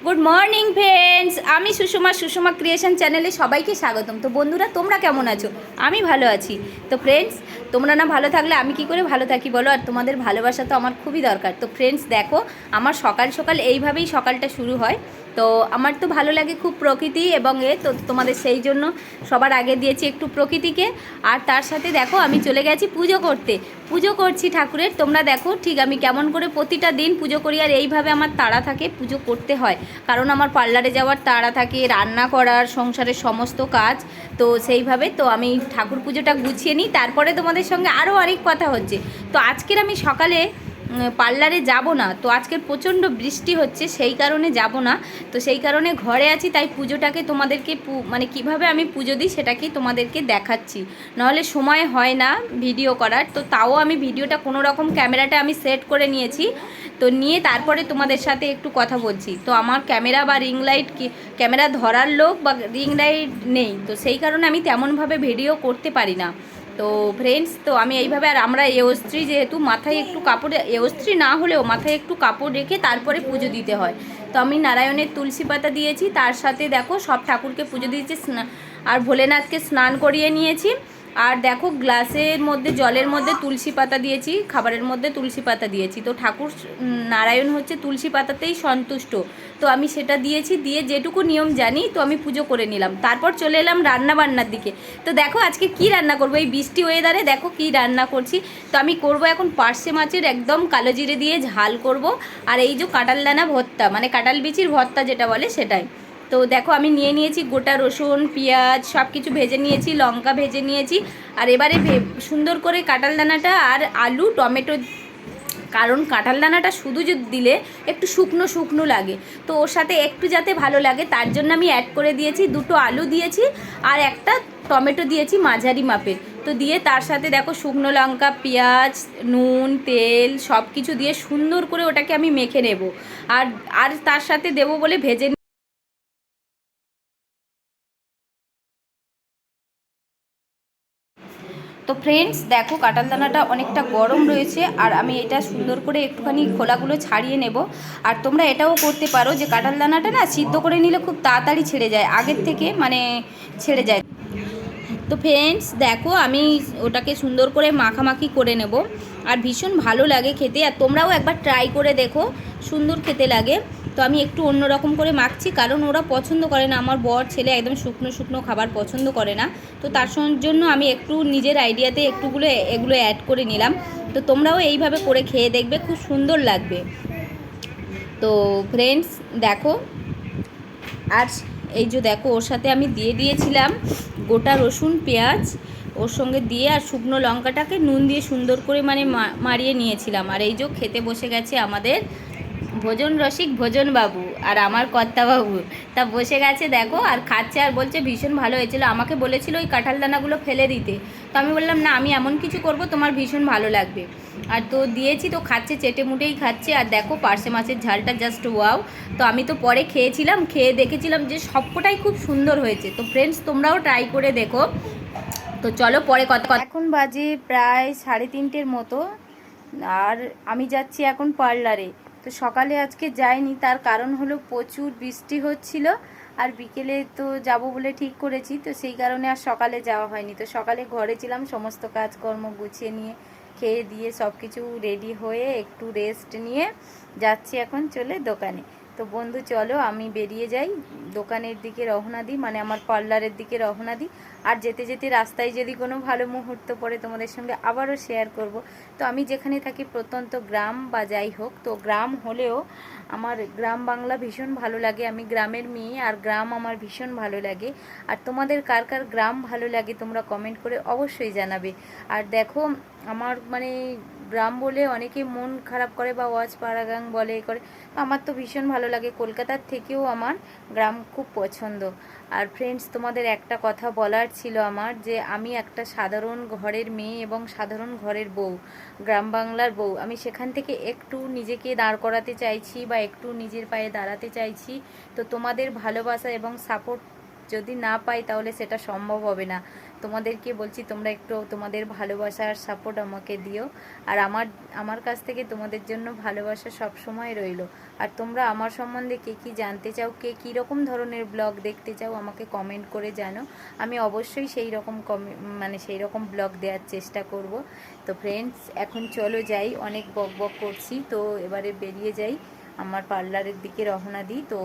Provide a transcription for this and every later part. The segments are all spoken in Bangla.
গুড মর্নিং ফ্রেন্ডস, আমি সুষমা ক্রিয়েশন চ্যানেলে সবাইকে স্বাগতম। তো বন্ধুরা, তোমরা কেমন আছো? আমি ভালো আছি। তো ফ্রেন্ডস, তোমরা না ভালো থাকলে আমি কি করে ভালো থাকি বলো? আর তোমাদের ভালোবাসা তো আমার খুবই দরকার। তো ফ্রেন্ডস দেখো, আমার সকাল সকাল এইভাবেই সকালটা শুরু হয়। তো আমার তো ভালো লাগে খুব প্রকৃতি এবং তো তোমাদের সেই জন্য সবার আগে দিয়েছি একটু প্রকৃতিকে। আর তার সাথে দেখো আমি চলে গেছি পুজো করতে। পুজো করছি ঠাকুরের। তোমরা দেখো ঠিক আমি কেমন করে প্রতিটা দিন পুজো করি, আর এইভাবে আমার তাড়া থাকে, পুজো করতে হয়। কারণ আমার পার্লারে যাওয়ার তাড়া থাকে, রান্না করার, সংসারের সমস্ত কাজ। তো সেইভাবে তো আমি ঠাকুর পুজোটা গুছিয়ে নিই, তারপরে তোমাদের সঙ্গে আরও অনেক কথা হচ্ছে। তো আজকের আমি সকালে পার্লারে যাব না, তো আজকের প্রচণ্ড বৃষ্টি হচ্ছে, সেই কারণে যাব না। তো সেই কারণে ঘরে আছি, তাই পুজোটাকে তোমাদেরকে মানে কিভাবে আমি পুজো দিই সেটাকেই তোমাদেরকে দেখাচ্ছি। নাহলে সময় হয় না ভিডিও করার। তো তাও আমি ভিডিওটা কোনো রকম ক্যামেরাটা আমি সেট করে নিয়েছি। তো নিয়ে তারপরে তোমাদের সাথে একটু কথা বলছি। তো আমার ক্যামেরা বা রিং লাইট ক্যামেরা ধরার লোক বা রিং লাইট নেই, তো সেই কারণে আমি তেমনভাবে ভিডিও করতে পারি না। তো ফ্রেন্ডস, তো আমি এইভাবে, আর আমরা এওস্ত্রী যেহেতু, মাথায় একটু কাপড়, এওস্ত্রী না হলেও মাথায় একটু কাপড় রেখে তারপরে পুজো দিতে হয়। তো আমি নারায়ণের তুলসী পাতা দিয়েছি, তার সাথে দেখো সব ঠাকুরকে পুজো দিয়েছি, আর ভোলেনাথকে স্নান করিয়ে নিয়েছি। আর দেখো গ্লাসের মধ্যে, জলের মধ্যে তুলসী পাতা দিয়েছি, খাবারের মধ্যে তুলসী পাতা দিয়েছি। তো ঠাকুর নারায়ণ হচ্ছে তুলসী পাতাতেই সন্তুষ্ট। তো আমি সেটা দিয়েছি, দিয়ে যেটুকু নিয়ম জানি তো আমি পুজো করে নিলাম। তারপর চলে এলাম রান্না বান্নার দিকে। তো দেখো আজকে কি রান্না করবো, এই বৃষ্টি ওয়েদারে দেখো কি রান্না করছি। তো আমি করব এখন পার্শে মাছের একদম কালো জিরে দিয়ে ঝাল করব। আর এই যে কাঁঠাল দানা ভর্তা, মানে কাঁঠাল বিচির ভর্তা যেটা বলে সেটাই। তো দেখো আমি নিয়ে নিয়েছি গোটা রসুন, পেঁয়াজ সব কিছু ভেজে নিয়েছি, লঙ্কা ভেজে নিয়েছি। আর এবারে সুন্দর করে কাঁঠাল দানাটা আর আলু টমেটো, কারণ কাঁঠাল দানাটা শুধু যদি দিলে একটু শুকনো শুকনো লাগে, তো ওর সাথে একটু যাতে ভালো লাগে তার জন্য আমি অ্যাড করে দিয়েছি, দুটো আলু দিয়েছি আর একটা টমেটো দিয়েছি মাঝারি মাপের। তো দিয়ে তার সাথে দেখো শুকনো লঙ্কা, পেঁয়াজ, নুন, তেল সব কিছু দিয়ে সুন্দর করে ওটাকে আমি মেখে নেব। আর আর তার সাথে দেবো বলে ভেজে। তো ফ্রেন্ডস দেখো কাঁঠাল দানাটা অনেকটা গরম রয়েছে, আর আমি এটা সুন্দর করে একটুখানি খোলাগুলো ছাড়িয়ে নেব। আর তোমরা এটাও করতে পারো যে কাঁঠাল দানাটা না সিদ্ধ করে নিলে খুব তাড়াতাড়ি ছেড়ে যায়, আগের থেকে মানে ছেড়ে যায়। তো ফ্রেন্ডস দেখো আমি ওটাকে সুন্দর করে মাখামাখি করে নেব, আর ভীষণ ভালো লাগে খেতে। আর তোমরাও একবার ট্রাই করে দেখো, সুন্দর খেতে লাগে। তো আমি একটু অন্য রকম করে মাখছি, কারণ ওরা পছন্দ করে না, আমার বর ছেলে একদম শুকনো শুকনো খাবার পছন্দ করে না। তো তার জন্য আমি একটু নিজের আইডিয়াতে এগুলো অ্যাড করে নিলাম। তো তোমরাও এইভাবে করে খেয়ে দেখবে, খুব সুন্দর লাগবে। তো ফ্রেন্ডস দেখো, আর এই যে দেখো ওর সাথে আমি দিয়ে দিয়েছিলাম গোটা রসুন, পেঁয়াজ ওর সঙ্গে দিয়ে, আর শুকনো লঙ্কাটাকে নুন দিয়ে সুন্দর করে মানে মারিয়ে নিয়েছিলাম। আর এই যে খেতে বসে গেছে আমাদের ভোজন রসিক ভোজন বাবু আর আমার কর্তা বাবু। তা বসে গেছে দেখো আর খাচ্ছে, আর বলছে ভীষণ ভালো হয়েছিল। আমাকে বলেছিল ওই কাঁঠাল দানাগুলো ফেলে দিতে, তো আমি বললাম না, আমি এমন কিছু করব তোমার ভীষণ ভালো লাগবে। আর তো দিয়েছি, তো খাচ্ছে, চেটে মুটেই খাচ্ছে। আর দেখো পার্শে মাছের ঝালটা জাস্ট ওয়াও। তো আমি তো পরে খেয়েছিলাম, খেয়ে দেখেছিলাম যে সবকটাই খুব সুন্দর হয়েছে। তো ফ্রেন্ডস তোমরাও ট্রাই করে দেখো। তো চলো পরে কথা, এখন বাজে প্রায় 3:30 মতো, আর আমি যাচ্ছি এখন পার্লারে। তো সকালে আজকে যাইনি, তার কারণ হলো প্রচুর বৃষ্টি হচ্ছিল, আর বিকেলে তো যাব বলে ঠিক করেছি, তো সেই কারণে আর সকালে যাওয়া হয়নি। তো সকালে ঘরে ছিলাম, সমস্ত কাজকর্ম গুছিয়ে নিয়ে খেয়ে দিয়ে সব কিছু রেডি হয়ে একটু রেস্ট নিয়ে যাচ্ছি এখন চলে দোকানে। তো বন্ধু চলো আমি বেরিয়ে যাই, দোকানের দিকে রওনা দিই, মানে আমার পার্লারের দিকে রওনা দিই। আর যেতে যেতে রাস্তায় যদি কোনো ভালো মুহূর্ত পড়ে তোমাদের সঙ্গে আবারও শেয়ার করব। তো আমি যেখানে থাকি প্রত্যন্ত গ্রাম বা যাই হোক, তো গ্রাম হলেও আমার গ্রাম বাংলা ভীষণ ভালো লাগে। আমি গ্রামের মেয়ে, আর গ্রাম আমার ভীষণ ভালো লাগে। আর তোমাদের কার কার গ্রাম ভালো লাগে তোমরা কমেন্ট করে অবশ্যই জানাবে। আর দেখো আমার মানে গ্রাম বলে অনেকে মন খারাপ করে বা ওয়াচ পাড়াগাং বলে করে, আমার তো ভীষণ ভালো লাগে। কলকাতার থেকেও আমার গ্রাম খুব পছন্দ। আর ফ্রেন্ডস তোমাদের একটা কথা বলার ছিল আমার, যে আমি একটা সাধারণ ঘরের মেয়ে এবং সাধারণ ঘরের বউ, গ্রাম বাংলার বউ। আমি সেখান থেকে একটু নিজেকে দাঁড় করাতে চাইছি বা একটু নিজের পায়ে দাঁড়াতে চাইছি। তো তোমাদের ভালোবাসা এবং সাপোর্ট যদি না পাই তাহলে সেটা সম্ভব হবে না। তোমাদেরকে বলছি তোমরা একটু তোমাদের ভালোবাসা আর সাপোর্ট আমাকে দিও। আর আমার কাছ থেকে তোমাদের জন্য ভালোবাসা সব সময় রইলো। আর তোমরা আমার সম্বন্ধে কে কী জানতে চাও, কে কী রকম ধরনের ব্লগ দেখতে চাও আমাকে কমেন্ট করে জানো। আমি অবশ্যই সেই রকম সেই রকম ব্লগ দেওয়ার চেষ্টা করব। তো ফ্রেন্ডস, এখন চলো যাই, অনেক বক বক করছি, তো এবারে বেরিয়ে যাই, আমার পার্লারের দিকে রওনা দিই। তো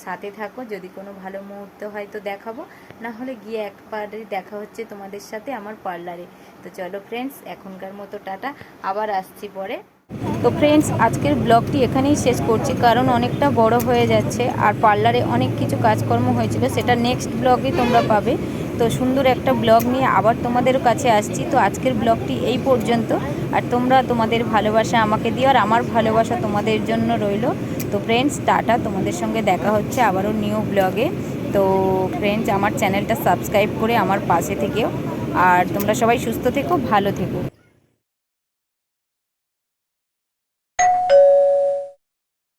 সাথে থাকো, যদি কোনো ভালো মুহূর্ত হয় তো দেখাবো, না হলে গিয়ে একবারে দেখা হচ্ছে তোমাদের সাথে আমার পার্লারে। তো চলো ফ্রেন্ডস, এখনকার মতো টাটা, আবার আসছি পরে। তো ফ্রেন্ডস, আজকের ব্লগটি এখানেই শেষ করছি, কারণ অনেকটা বড় হয়ে যাচ্ছে আর পার্লারে অনেক কিছু কাজকর্ম হয়েছিল, সেটা নেক্সট ব্লগে তোমরা পাবে। তো সুন্দর একটা ব্লগ নিয়ে আবার তোমাদের কাছে আসছি। তো আজকের ব্লগটি এই পর্যন্ত। আর তোমরা তোমাদের ভালোবাসা আমাকে দিও, আর আমার ভালোবাসা তোমাদের জন্য রইল। তো ফ্রেন্ডস, টাটা, তোমাদের সঙ্গে দেখা হচ্ছে আবারও নিউ ব্লগে। তো ফ্রেন্ডস, আমার চ্যানেলটা সাবস্ক্রাইব করে আমার পাশে থেকেও। আর তোমরা সবাই সুস্থ থেকো, ভালো থেকো।